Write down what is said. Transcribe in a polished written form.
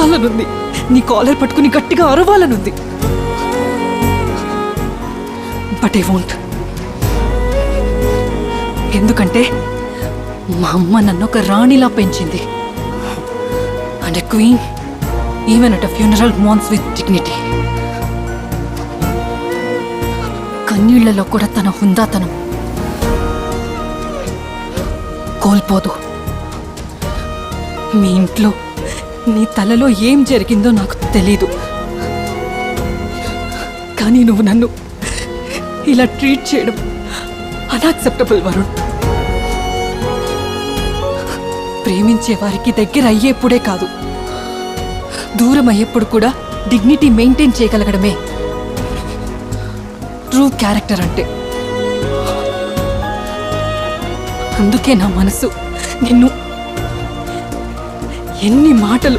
కొట్టాలనుంది, నీ కాలర్ పట్టుకుని గట్టిగా అరవాలనుంది. But I won't. ఎందుకంటే మా అమ్మ నన్ను ఒక రాణిలా పెంచింది. And a queen even at a funeral mourns with dignity. కన్నీళ్లలో కూడా తన హుందాతనం కోల్పోదు. మీ ఇంట్లో నీ తలలో ఏం జరిగిందో నాకు తెలీదు, కానీ నువ్వు నన్ను ఇలా ట్రీట్ చేయడం అన్యాక్సెప్టబుల్ వరుణ్. ప్రేమించే వారికి దగ్గర అయ్యేప్పుడే కాదు, దూరం అయ్యేప్పుడు కూడా డిగ్నిటీ మెయింటైన్ చేయగలగడమే ట్రూ క్యారెక్టర్ అంటే. అందుకే నా మనసు నిన్ను ఎన్ని మాటలు